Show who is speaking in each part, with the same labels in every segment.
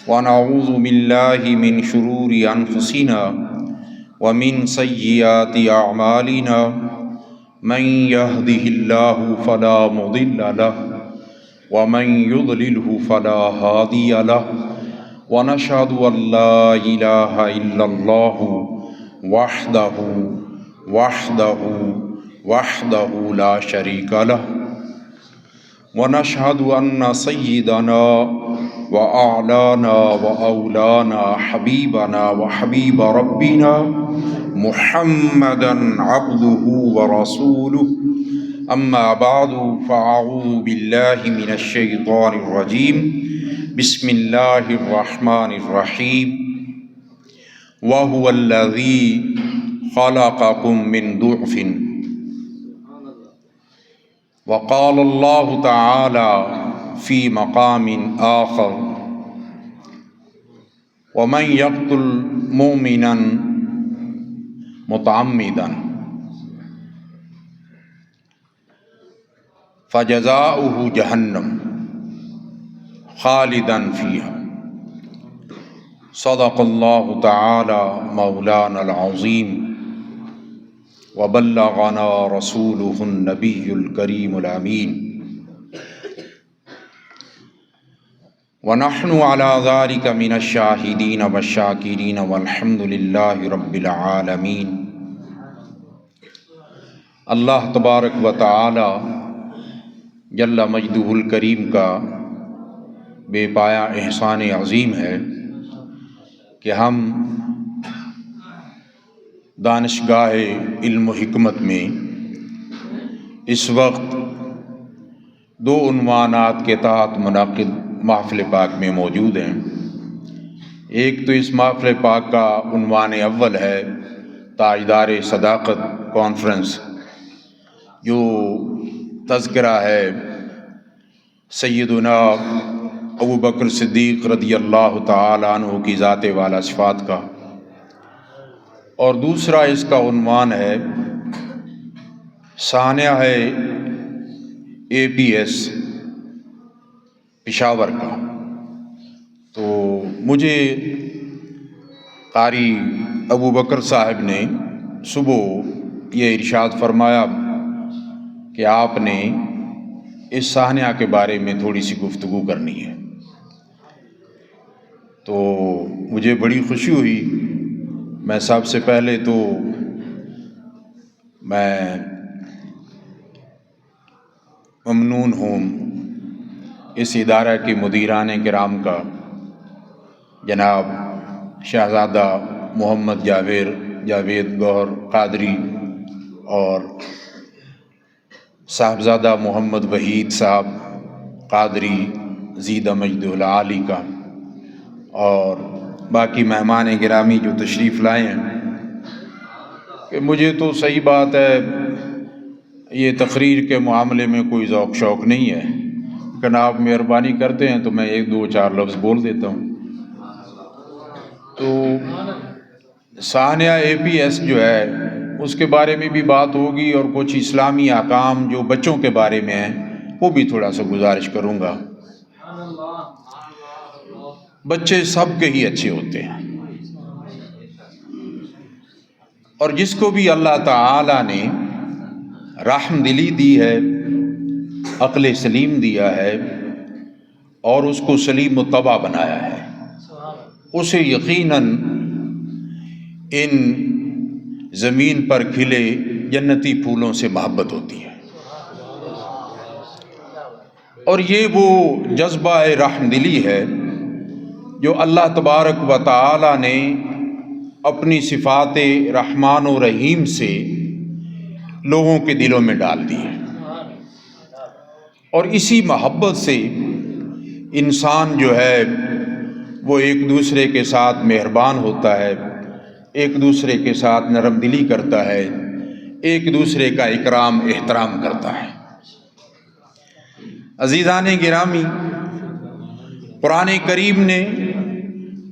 Speaker 1: ونعوذ بالله من شرور أنفسنا ومن سيئات أعمالنا من يهده الله فلا مضل له ومن يضلله فلا هادي له ونشهد أن لا إله إلا الله وحده لا شريك له ونشهد أن سيدنا وأعلانا وأولانا حبيبنا وحبيب ربنا محمدا عبده ورسوله أما بعد فأعوذ بالله من الشيطان الرجيم بسم الله الرحمن الرحيم وهو الذي خلقكم من ضعف وقال الله تعالى في مقام آخر ومن يقتل مؤمنا متعمدا فجزاؤه جہنم خالدا فيها صدق اللہ تعالی مولانا العظیم وبلغنا رسوله النبی الکریم الامین ونحن على ذلك من الشاہدین والشاکرین والحمد للہ رب العالمین۔ اللہ تبارک و تعالی جل مجدہ الکریم کا بے پایا احسان عظیم ہے کہ ہم دانشگاہ علم و حکمت میں اس وقت دو عنوانات کے تحت منعقد محفل پاک میں موجود ہیں۔ ایک تو اس محفل پاک کا عنوان اول ہے تاجدار صداقت کانفرنس، جو تذکرہ ہے سیدنا ابوبکر صدیق رضی اللہ تعالی عنہ کی ذات والا صفات کا، اور دوسرا اس کا عنوان ہے سانحہ APS پشاور کا۔ تو مجھے قاری ابوبکر صاحب نے صبح یہ ارشاد فرمایا کہ آپ نے اس سانحہ کے بارے میں تھوڑی سی گفتگو کرنی ہے، تو مجھے بڑی خوشی ہوئی۔ میں سب سے پہلے تو میں ممنون ہوں اس ادارہ کے مدیران کرام کا، جناب شہزادہ محمد جاوید گوہر قادری اور صاحبزادہ محمد وحید صاحب قادری زیدہ مجد العالی کا، اور باقی مہمان گرامی جو تشریف لائے ہیں۔ کہ مجھے تو صحیح بات ہے یہ تقریر کے معاملے میں کوئی ذوق شوق نہیں ہے، لیکن آپ مہربانی کرتے ہیں تو میں ایک دو چار لفظ بول دیتا ہوں۔ تو سانحہ APS جو ہے اس کے بارے میں بھی بات ہوگی، اور کچھ اسلامی احکام جو بچوں کے بارے میں ہیں وہ بھی تھوڑا سا گزارش کروں گا۔ بچے سب کے ہی اچھے ہوتے ہیں، اور جس کو بھی اللہ تعالی نے رحم دلی دی ہے، عقل سلیم دیا ہے، اور اس کو سلیم الطبع بنایا ہے، اسے یقیناً ان زمین پر کھلے جنتی پھولوں سے محبت ہوتی ہے، اور یہ وہ جذبہ رحم دلی ہے جو اللہ تبارک و تعالی نے اپنی صفات رحمان و رحیم سے لوگوں کے دلوں میں ڈال دی ہے، اور اسی محبت سے انسان جو ہے وہ ایک دوسرے کے ساتھ مہربان ہوتا ہے، ایک دوسرے کے ساتھ نرم دلی کرتا ہے، ایک دوسرے کا اکرام احترام کرتا ہے۔ عزیزان گرامی، قرآن کریم نے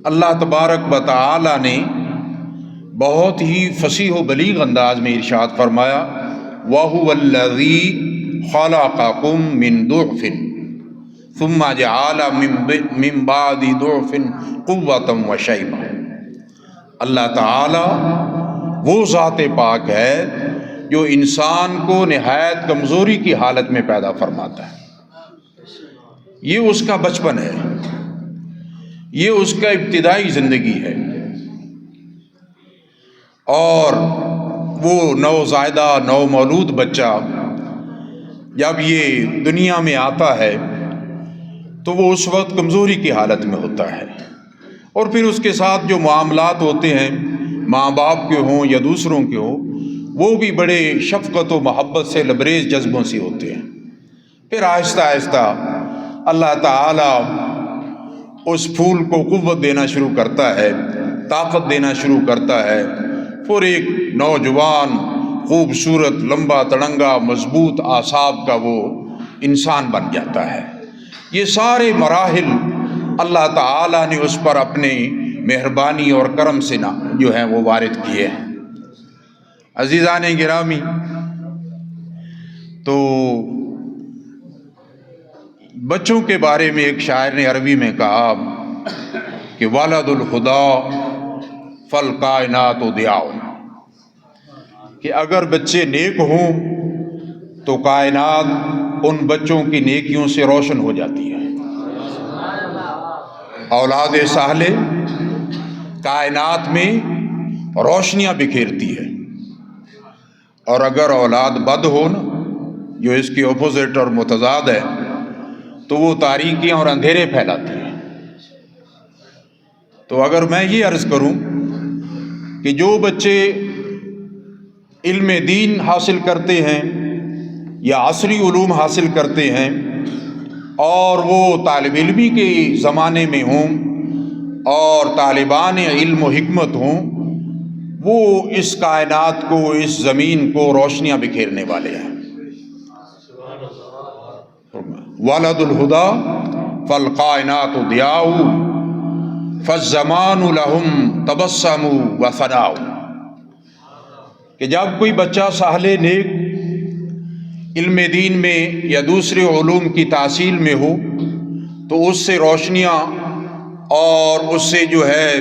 Speaker 1: اللہ تبارک و تعالی نے بہت ہی فصیح و بلیغ انداز میں ارشاد فرمایا وَهُوَ الَّذِي خَلَقَكُم مِّن ضُعْفٍ ثم جعل من بعد ضعف قوة وشیبہ۔ اللہ تعالی وہ ذات پاک ہے جو انسان کو نہایت کمزوری کی حالت میں پیدا فرماتا ہے۔ یہ اس کا بچپن ہے، یہ اس کا ابتدائی زندگی ہے، اور وہ نوزائیدہ نومولود بچہ جب یہ دنیا میں آتا ہے تو وہ اس وقت کمزوری کی حالت میں ہوتا ہے، اور پھر اس کے ساتھ جو معاملات ہوتے ہیں ماں باپ کے ہوں یا دوسروں کے ہوں، وہ بھی بڑے شفقت و محبت سے لبریز جذبوں سے ہوتے ہیں۔ پھر آہستہ آہستہ اللہ تعالی اس پھول کو قوت دینا شروع کرتا ہے، طاقت دینا شروع کرتا ہے، پھر ایک نوجوان خوبصورت لمبا تڑنگا مضبوط اعصاب کا وہ انسان بن جاتا ہے۔ یہ سارے مراحل اللہ تعالیٰ نے اس پر اپنی مہربانی اور کرم سے جو ہے وہ وارد کیے ہیں۔ عزیزان گرامی، تو بچوں کے بارے میں ایک شاعر نے عربی میں کہا کہ ولد الخدا فالکائنات ضیاء، کہ اگر بچے نیک ہوں تو کائنات ان بچوں کی نیکیوں سے روشن ہو جاتی ہے۔ اولاد صالح کائنات میں روشنیاں بکھیرتی ہے، اور اگر اولاد بد ہو نا، جو اس کی اپوزٹ اور متضاد ہے، تو وہ تاریکیاں اور اندھیرے پھیلاتی ہے۔ تو اگر میں یہ عرض کروں کہ جو بچے علم دین حاصل کرتے ہیں یا عصری علوم حاصل کرتے ہیں اور وہ طالب علمی کے زمانے میں ہوں اور طالبان علم و حکمت ہوں، وہ اس کائنات کو، اس زمین کو روشنیاں بکھیرنے والے ہیں۔ ولد الہدا فالکائنات ضیاء فالزمان لہم تبسم وثناء، کہ جب کوئی بچہ صالح نیک علم دین میں یا دوسرے علوم کی تحصیل میں ہو تو اس سے روشنیاں اور اس سے جو ہے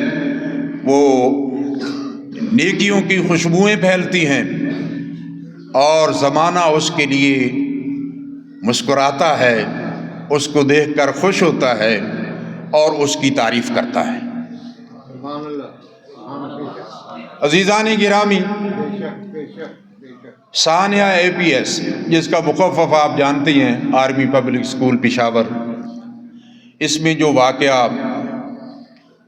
Speaker 1: وہ نیکیوں کی خوشبوئیں پھیلتی ہیں، اور زمانہ اس کے لیے مسکراتا ہے، اس کو دیکھ کر خوش ہوتا ہے اور اس کی تعریف کرتا ہے۔ عزیزان گرامی، ثانیہ APS جس کا مخفف آپ جانتے ہیں آرمی پبلک اسکول پشاور، اس میں جو واقعہ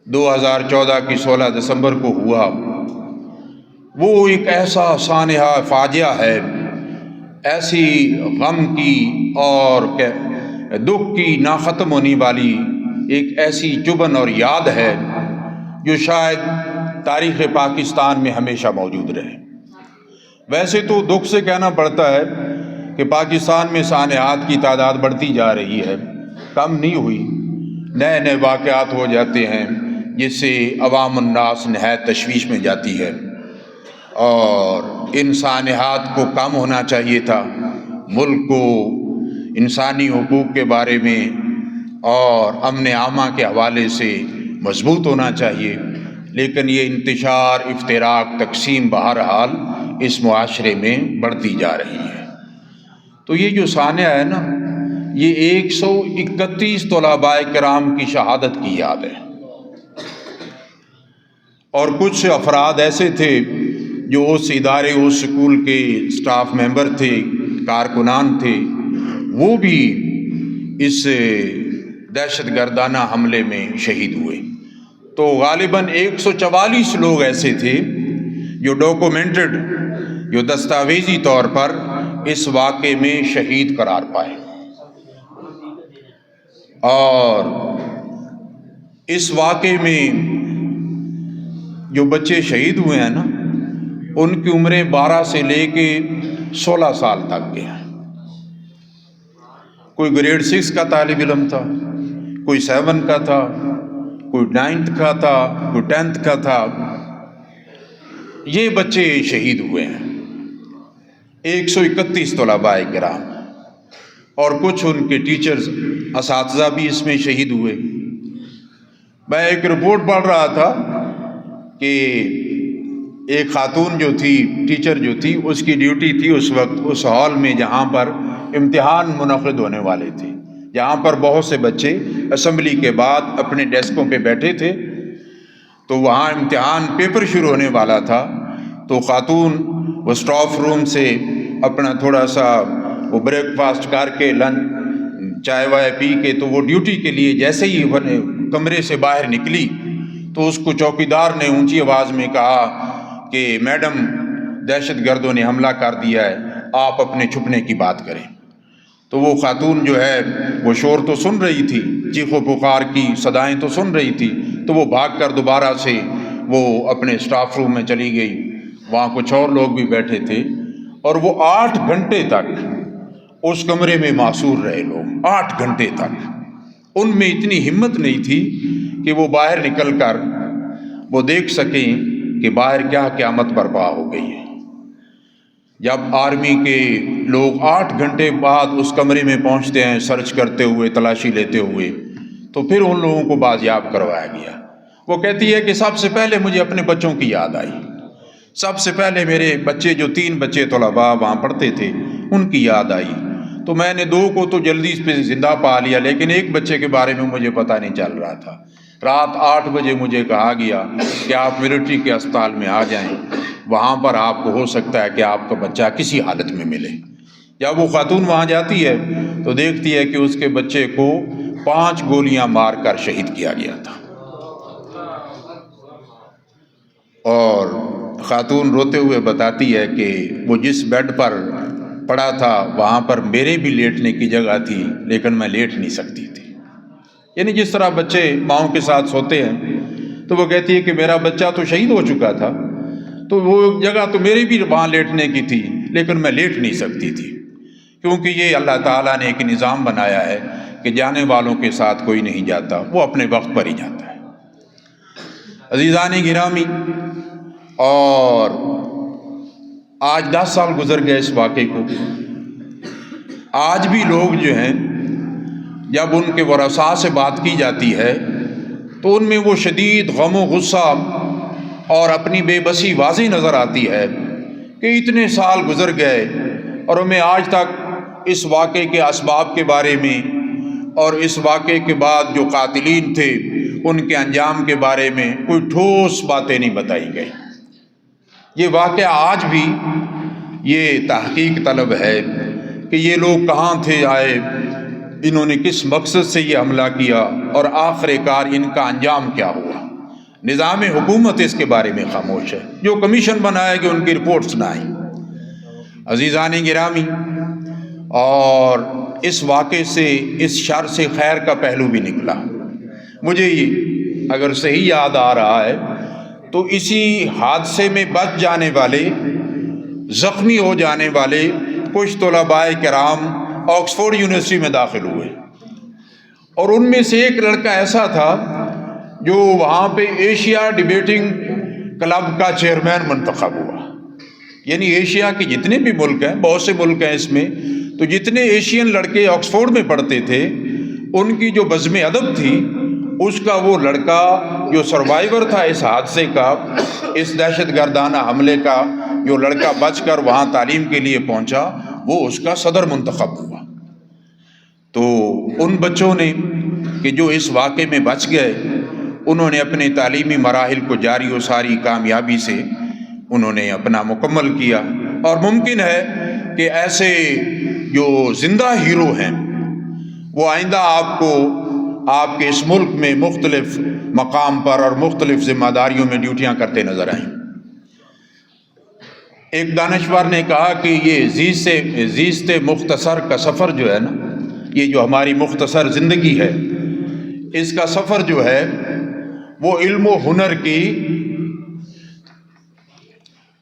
Speaker 1: 2014 کی 16 دسمبر کو ہوا، وہ ایک ایسا سانحہ فاجعہ ہے، ایسی غم کی اور دکھ کی نہ ختم ہونے والی ایک ایسی چبھن اور یاد ہے جو شاید تاریخ پاکستان میں ہمیشہ موجود رہے۔ ویسے تو دکھ سے کہنا پڑتا ہے کہ پاکستان میں سانحات کی تعداد بڑھتی جا رہی ہے، کم نہیں ہوئی، نئے نئے واقعات ہو جاتے ہیں جس سے عوام الناس نہایت تشویش میں جاتی ہے، اور ان سانحات کو کم ہونا چاہیے تھا۔ ملک کو انسانی حقوق کے بارے میں اور امن عامہ کے حوالے سے مضبوط ہونا چاہیے، لیکن یہ انتشار، افتراق، تقسیم بہرحال اس معاشرے میں بڑھتی جا رہی ہے۔ تو یہ جو سانحہ ہے نا، یہ 131 طلباء کرام کی شہادت کی یاد ہے، اور کچھ افراد ایسے تھے جو اس ادارے، اس سکول کے سٹاف ممبر تھے، کارکنان تھے، وہ بھی اس دہشت گردانہ حملے میں شہید ہوئے۔ تو غالباً 144 لوگ ایسے تھے جو ڈاکومنٹڈ، جو دستاویزی طور پر اس واقعے میں شہید قرار پائے، اور اس واقعے میں جو بچے شہید ہوئے ہیں نا، ان کی عمریں 12 سے لے کے 16 سال تک کے ہیں۔ کوئی گریڈ 6 کا طالب علم تھا، کوئی 7 کا تھا، کوئی 9th کا تھا، کوئی 10th کا تھا۔ یہ بچے شہید ہوئے ہیں، 131 طلباء کرام، اور کچھ ان کے ٹیچرز اساتذہ بھی اس میں شہید ہوئے۔ میں ایک رپورٹ پڑھ رہا تھا کہ ایک خاتون جو تھی، ٹیچر جو تھی، اس کی ڈیوٹی تھی اس وقت اس ہال میں جہاں پر امتحان منعقد ہونے والے تھے، جہاں پر بہت سے بچے اسمبلی کے بعد اپنے ڈیسکوں پہ بیٹھے تھے، تو وہاں امتحان پیپر شروع ہونے والا تھا۔ تو خاتون وہ اسٹاف روم سے اپنا تھوڑا سا وہ بریک فاسٹ کر کے لنچ چائے وائے پی کے تو وہ ڈیوٹی کے لیے جیسے ہی کمرے سے باہر نکلی تو اس کو چوکیدار نے اونچی آواز میں کہا کہ میڈم دہشت گردوں نے حملہ کر دیا ہے، آپ اپنے چھپنے کی بات کریں۔ تو وہ خاتون جو ہے وہ شور تو سن رہی تھی، چیخ و پکار کی صدائیں تو سن رہی تھی، تو وہ بھاگ کر دوبارہ سے وہ اپنے اسٹاف روم میں چلی گئی۔ وہاں کچھ اور لوگ بھی بیٹھے تھے اور وہ 8 گھنٹے تک اس کمرے میں معصور رہے لوگ، 8 گھنٹے تک۔ ان میں اتنی ہمت نہیں تھی کہ وہ باہر نکل کر وہ دیکھ سکیں کہ باہر کیا قیامت برپا ہو گئی ہے۔ جب آرمی کے لوگ 8 گھنٹے بعد اس کمرے میں پہنچتے ہیں سرچ کرتے ہوئے، تلاشی لیتے ہوئے، تو پھر ان لوگوں کو بازیاب کروایا گیا۔ وہ کہتی ہے کہ سب سے پہلے مجھے اپنے بچوں کی یاد آئی، سب سے پہلے میرے بچے جو 3 بچے طلباء وہاں پڑھتے تھے ان کی یاد آئی، تو میں نے 2 کو تو جلدی پہ زندہ پا لیا، لیکن ایک بچے کے بارے میں مجھے پتہ نہیں چل رہا تھا۔ رات 8 بجے مجھے کہا گیا کہ آپ ملٹری کے اسپتال میں آ جائیں، وہاں پر آپ کو ہو سکتا ہے کہ آپ کا بچہ کسی حالت میں ملے۔ جب وہ خاتون وہاں جاتی ہے تو دیکھتی ہے کہ اس کے بچے کو 5 گولیاں مار کر شہید کیا گیا تھا، اور خاتون روتے ہوئے بتاتی ہے کہ وہ جس بیڈ پر پڑا تھا وہاں پر میرے بھی لیٹنے کی جگہ تھی، لیکن میں لیٹ نہیں سکتی تھی۔ یعنی جس طرح بچے ماؤں کے ساتھ سوتے ہیں، تو وہ کہتی ہے کہ میرا بچہ تو شہید ہو چکا تھا، تو وہ جگہ تو میری بھی وہاں لیٹنے کی تھی، لیکن میں لیٹ نہیں سکتی تھی، کیونکہ یہ اللہ تعالیٰ نے ایک نظام بنایا ہے کہ جانے والوں کے ساتھ کوئی نہیں جاتا، وہ اپنے وقت پر ہی جاتا ہے۔ عزیزان گرامی، اور آج 10 سال گزر گئے اس واقعے کو، آج بھی لوگ جو ہیں جب ان کے ورثاء سے بات کی جاتی ہے تو ان میں وہ شدید غم و غصہ اور اپنی بے بسی واضح نظر آتی ہے کہ اتنے سال گزر گئے اور ہمیں آج تک اس واقعے کے اسباب کے بارے میں اور اس واقعے کے بعد جو قاتلین تھے ان کے انجام کے بارے میں کوئی ٹھوس باتیں نہیں بتائی گئی۔ یہ واقعہ آج بھی یہ تحقیق طلب ہے کہ یہ لوگ کہاں تھے آئے، انہوں نے کس مقصد سے یہ حملہ کیا، اور آخر کار ان کا انجام کیا ہوا۔ نظام حکومت اس کے بارے میں خاموش ہے، جو کمیشن بنائے گئے ان کی رپورٹس نہ آئیں۔ عزیزان گرامی، اور اس واقعے سے، اس شر سے خیر کا پہلو بھی نکلا۔ مجھے اگر صحیح یاد آ رہا ہے تو اسی حادثے میں بچ جانے والے، زخمی ہو جانے والے کچھ طلباء کرام آکسفورڈ یونیورسٹی میں داخل ہوئے، اور ان میں سے ایک لڑکا ایسا تھا جو وہاں پہ ایشیا ڈیبیٹنگ کلب کا چیئرمین منتخب ہوا۔ یعنی ایشیا کے جتنے بھی ملک ہیں، بہت سے ملک ہیں اس میں، تو جتنے ایشین لڑکے آکسفورڈ میں پڑھتے تھے ان کی جو بزم ادب تھی، اس کا وہ لڑکا جو سروائیور تھا اس حادثے کا، اس دہشت گردانہ حملے کا، جو لڑکا بچ کر وہاں تعلیم کے لیے پہنچا، وہ اس کا صدر منتخب ہوا۔ تو ان بچوں نے کہ جو اس واقعے میں بچ گئے، انہوں نے اپنے تعلیمی مراحل کو جاری و ساری کامیابی سے انہوں نے اپنا مکمل کیا، اور ممکن ہے کہ ایسے جو زندہ ہیرو ہیں وہ آئندہ آپ کو آپ کے اس ملک میں مختلف مقام پر اور مختلف ذمہ داریوں میں ڈیوٹیاں کرتے نظر آئیں۔ ایک دانشور نے کہا کہ یہ زیست مختصر کا سفر جو ہے نا، یہ جو ہماری مختصر زندگی ہے، اس کا سفر جو ہے وہ علم و ہنر کی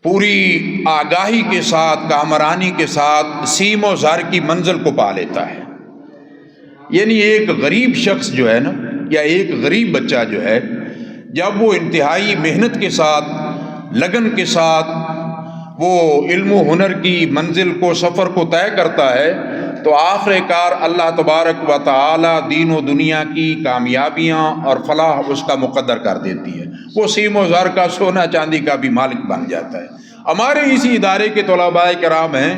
Speaker 1: پوری آگاہی کے ساتھ، کامرانی کے ساتھ سیم و زر کی منزل کو پا لیتا ہے۔ یعنی ایک غریب شخص جو ہے نا، یا ایک غریب بچہ جو ہے، جب وہ انتہائی محنت کے ساتھ، لگن کے ساتھ وہ علم و ہنر کی منزل کو، سفر کو طے کرتا ہے، تو تو آخر کار اللہ تبارک و تعالی دین و دنیا کی کامیابیاں اور فلاح اس کا مقدر کر دیتی ہے، وہ سیم و زر کا سونا چاندی کا بھی مالک بن جاتا ہے۔ ہمارے اسی ادارے کے طلباء کرام ہیں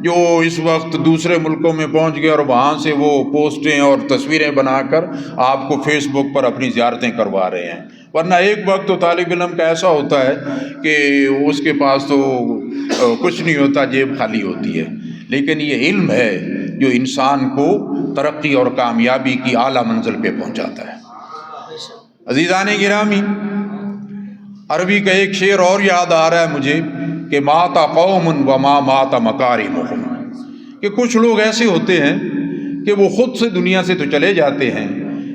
Speaker 1: جو اس وقت دوسرے ملکوں میں پہنچ گئے اور وہاں سے وہ پوسٹیں اور تصویریں بنا کر آپ کو فیس بک پر اپنی زیارتیں کروا رہے ہیں، ورنہ ایک وقت تو طالب علم کا ایسا ہوتا ہے کہ اس کے پاس تو کچھ نہیں ہوتا، جیب خالی ہوتی ہے۔ لیکن یہ علم ہے جو انسان کو ترقی اور کامیابی کی اعلیٰ منزل پہ پہنچاتا ہے۔ عزیزان گرامی، عربی کا ایک شعر اور یاد آ رہا ہے مجھے کہ مات قوم وما مات مکارمہم، کہ کچھ لوگ ایسے ہوتے ہیں کہ وہ خود سے دنیا سے تو چلے جاتے ہیں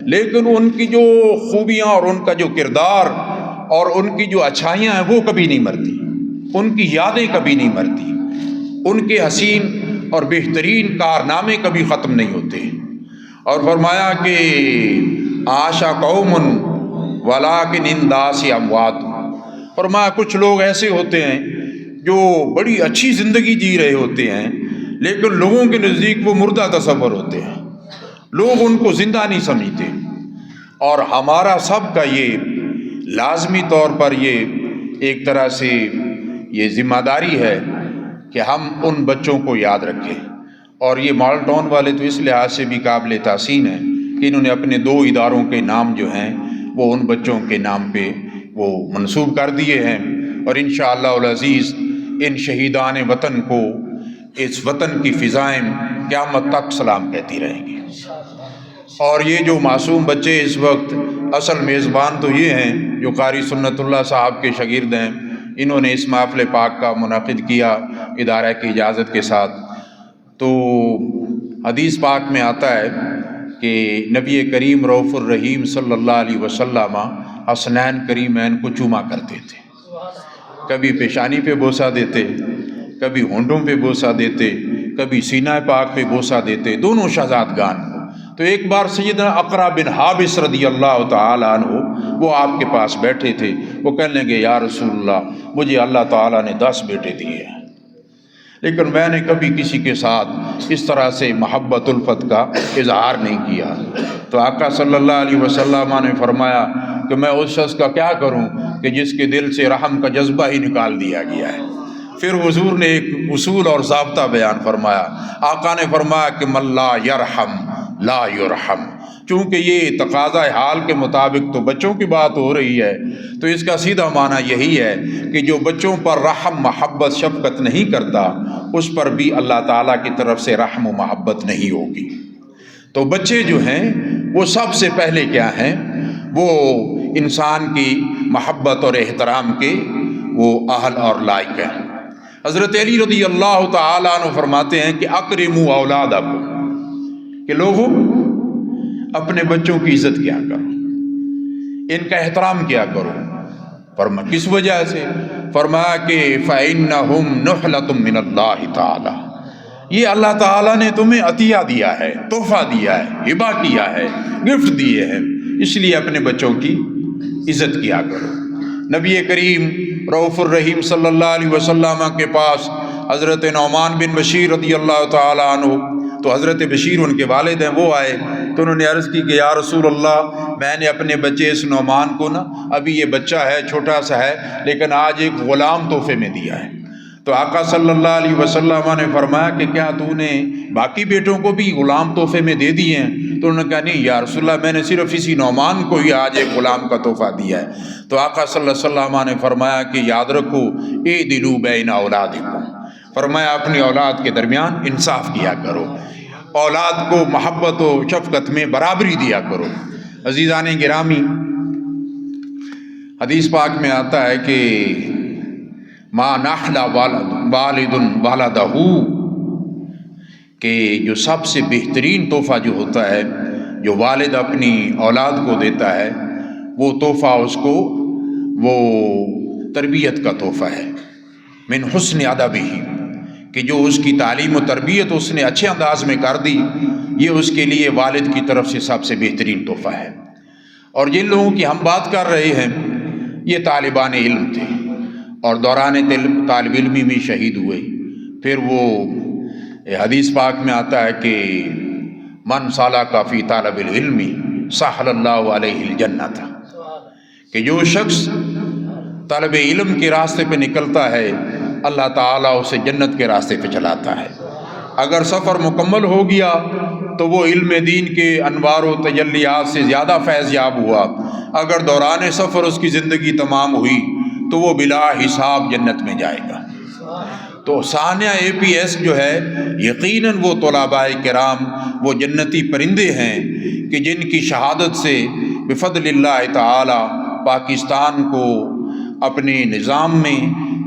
Speaker 1: لیکن ان کی جو خوبیاں اور ان کا جو کردار اور ان کی جو اچھائیاں ہیں وہ کبھی نہیں مرتی، ان کی یادیں کبھی نہیں مرتی، ان کے حسین اور بہترین کارنامے کبھی ختم نہیں ہوتے۔ اور فرمایا کہ عاشا قوم ولکن انداس اموات، فرمایا کچھ لوگ ایسے ہوتے ہیں جو بڑی اچھی زندگی جی رہے ہوتے ہیں لیکن لوگوں کے نزدیک وہ مردہ تصور ہوتے ہیں، لوگ ان کو زندہ نہیں سمجھتے۔ اور ہمارا سب کا یہ لازمی طور پر یہ ایک طرح سے یہ ذمہ داری ہے کہ ہم ان بچوں کو یاد رکھیں۔ اور یہ مال ٹاؤن والے تو اس لحاظ سے بھی قابل تحسین ہیں کہ انہوں نے اپنے 2 اداروں کے نام جو ہیں وہ ان بچوں کے نام پہ وہ منسوب کر دیے ہیں، اور انشاءاللہ العزیز ان شہیدان وطن کو اس وطن کی فضائیں قیامت تک سلام کہتی رہیں گی۔ اور یہ جو معصوم بچے اس وقت اصل میزبان تو یہ ہیں جو قاری سنت اللہ صاحب کے شاگرد ہیں، انہوں نے اس محفل پاک کا منعقد کیا ادارہ کی اجازت کے ساتھ۔ تو حدیث پاک میں آتا ہے کہ نبی کریم رؤوف الرحیم صلی اللہ علیہ وسلم حسنین کریمین کو چوما کرتے تھے، کبھی پیشانی پہ بوسہ دیتے، کبھی ہونٹوں پہ بوسہ دیتے، کبھی سینہ پاک پہ بوسہ دیتے، دونوں شہزادگان کو۔ تو ایک بار سیدنا اقرا بن حابس رضی اللہ تعالیٰ عنہ وہ آپ کے پاس بیٹھے تھے، وہ کہنے لگے یا رسول اللہ مجھے اللہ تعالیٰ نے 10 بیٹے دیے ہیں لیکن میں نے کبھی کسی کے ساتھ اس طرح سے محبت الفت کا اظہار نہیں کیا۔ تو آقا صلی اللہ علیہ وسلم نے فرمایا کہ میں اس شخص کا کیا کروں کہ جس کے دل سے رحم کا جذبہ ہی نکال دیا گیا ہے۔ پھر حضور نے ایک اصول اور ضابطہ بیان فرمایا، آقا نے فرمایا کہ من لا یرحم لا یرحم، چونکہ یہ تقاضۂ حال کے مطابق تو بچوں کی بات ہو رہی ہے تو اس کا سیدھا معنی یہی ہے کہ جو بچوں پر رحم محبت شفقت نہیں کرتا اس پر بھی اللہ تعالیٰ کی طرف سے رحم و محبت نہیں ہوگی۔ تو بچے جو ہیں وہ سب سے پہلے کیا ہیں، وہ انسان کی محبت اور احترام کے وہ اہل اور لائق ہیں۔ حضرت علی رضی اللہ تعالیٰ عنہ فرماتے ہیں کہ اکرموا اولادکم، کہ لوگوں اپنے بچوں کی عزت کیا کرو، ان کا احترام کیا کرو۔ فرمایا کس وجہ سے؟ فرمایا کہ فَإِنَّهُمْ نُحْلَةٌ مِّنَ اللَّهِ تَعَالَى، یہ اللہ تعالیٰ نے تمہیں عطیہ دیا ہے، تحفہ دیا ہے، ہبہ کیا ہے، گفٹ دیے ہیں، اس لیے اپنے بچوں کی عزت کیا کرو۔ نبی کریم رؤوف الرحیم صلی اللہ علیہ وسلم کے پاس حضرت نعمان بن بشیر رضی اللہ تعالیٰ عنہ، تو حضرت بشیر ان کے والد ہیں، وہ آئے تو انہوں نے عرض کی کہ یا رسول اللہ میں نے اپنے بچے اس نعمان کو ابھی یہ بچہ ہے چھوٹا سا ہے لیکن آج ایک غلام تحفے میں دیا ہے۔ تو آقا صلی اللہ علیہ وسلم نے فرمایا کہ کیا تو نے باقی بیٹوں کو بھی غلام تحفے میں دے دیے ہیں؟ تو انہوں نے کہا نہیں یا رسول اللہ میں نے صرف اسی نعمان کو ہی آج ایک غلام کا تحفہ دیا ہے۔ تو آقا صلی اللہ علیہ وسلم نے فرمایا کہ یاد رکھو اعدلوا بین اولادکم، فرمایا اپنی اولاد کے درمیان انصاف کیا کرو، اولاد کو محبت و شفقت میں برابری دیا کرو۔ عزیزان گرامی، حدیث پاک میں آتا ہے کہ ما نحلا والد والدہ، کہ جو سب سے بہترین تحفہ جو ہوتا ہے جو والد اپنی اولاد کو دیتا ہے وہ تحفہ اس کو وہ تربیت کا تحفہ ہے، من حسن ادبہ، کہ جو اس کی تعلیم و تربیت اس نے اچھے انداز میں کر دی، یہ اس کے لیے والد کی طرف سے سب سے بہترین تحفہ ہے۔ اور جن لوگوں کی ہم بات کر رہے ہیں یہ طالبان علم تھے اور دوران طالب علمی میں شہید ہوئے، پھر وہ یہ حدیث پاک میں آتا ہے کہ من سالک فی طالب العلم سہل اللہ علیہ الجنۃ، کہ جو شخص طلب علم کے راستے پہ نکلتا ہے اللہ تعالیٰ اسے جنت کے راستے پہ چلاتا ہے۔ اگر سفر مکمل ہو گیا تو وہ علم دین کے انوار و تجلیات سے زیادہ فیض یاب ہوا، اگر دوران سفر اس کی زندگی تمام ہوئی تو وہ بلا حساب جنت میں جائے گا۔ تو ثانیہ APS جو ہے یقیناً وہ طلباء کرام وہ جنتی پرندے ہیں کہ جن کی شہادت سے بفضل اللہ تعالی پاکستان کو اپنے نظام میں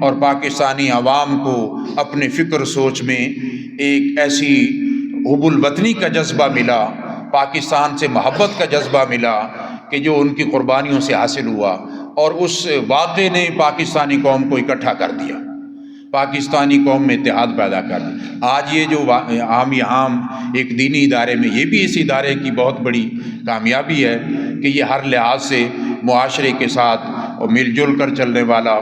Speaker 1: اور پاکستانی عوام کو اپنے فکر سوچ میں ایک ایسی حب الوطنی کا جذبہ ملا، پاکستان سے محبت کا جذبہ ملا کہ جو ان کی قربانیوں سے حاصل ہوا، اور اس واقعے نے پاکستانی قوم کو اکٹھا کر دیا، پاکستانی قوم میں اتحاد پیدا کر دیا۔ آج یہ جو عام ایک دینی ادارے میں، یہ بھی اس ادارے کی بہت بڑی کامیابی ہے کہ یہ ہر لحاظ سے معاشرے کے ساتھ اور مل جل کر چلنے والا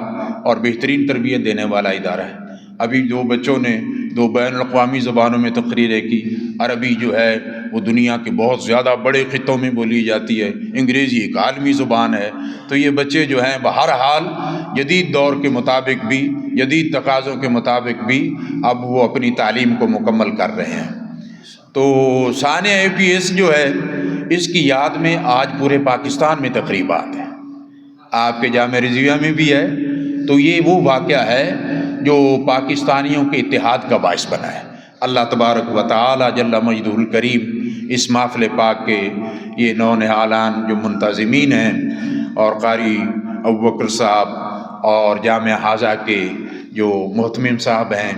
Speaker 1: اور بہترین تربیت دینے والا ادارہ ہے۔ ابھی دو بچوں نے 2 بین الاقوامی زبانوں میں تقریریں کی۔ عربی جو ہے وہ دنیا کے بہت زیادہ بڑے خطوں میں بولی جاتی ہے، انگریزی ایک عالمی زبان ہے۔ تو یہ بچے جو ہیں بہرحال جدید دور کے مطابق بھی، جدید تقاضوں کے مطابق بھی اب وہ اپنی تعلیم کو مکمل کر رہے ہیں۔ تو ثانیہ APS جو ہے اس کی یاد میں آج پورے پاکستان میں تقریبات ہیں، آپ کے جامعہ رضویہ میں بھی ہے۔ تو یہ وہ واقعہ ہے جو پاکستانیوں کے اتحاد کا باعث بنا ہے۔ اللہ تبارک و تعالی جل مجدہ الکریم اس محفل پاک کے یہ نونہالان جو منتظمین ہیں، اور قاری ابوبکر صاحب اور جامعہ حاضہ کے جو محتمم صاحب ہیں،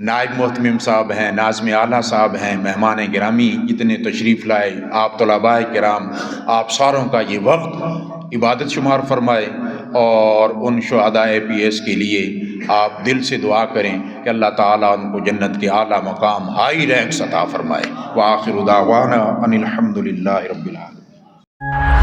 Speaker 1: نائب محتمم صاحب ہیں، ناظم اعلیٰ صاحب ہیں، مہمان گرامی جتنے تشریف لائے، آپ طلباء کرام، آپ ساروں کا یہ وقت عبادت شمار فرمائے، اور ان شہداء APS کے لیے آپ دل سے دعا کریں کہ اللہ تعالیٰ ان کو جنت کے اعلیٰ مقام ہائی رینکس عطا فرمائے۔ وآخر دعوانا ان الحمد للہ رب العالمین۔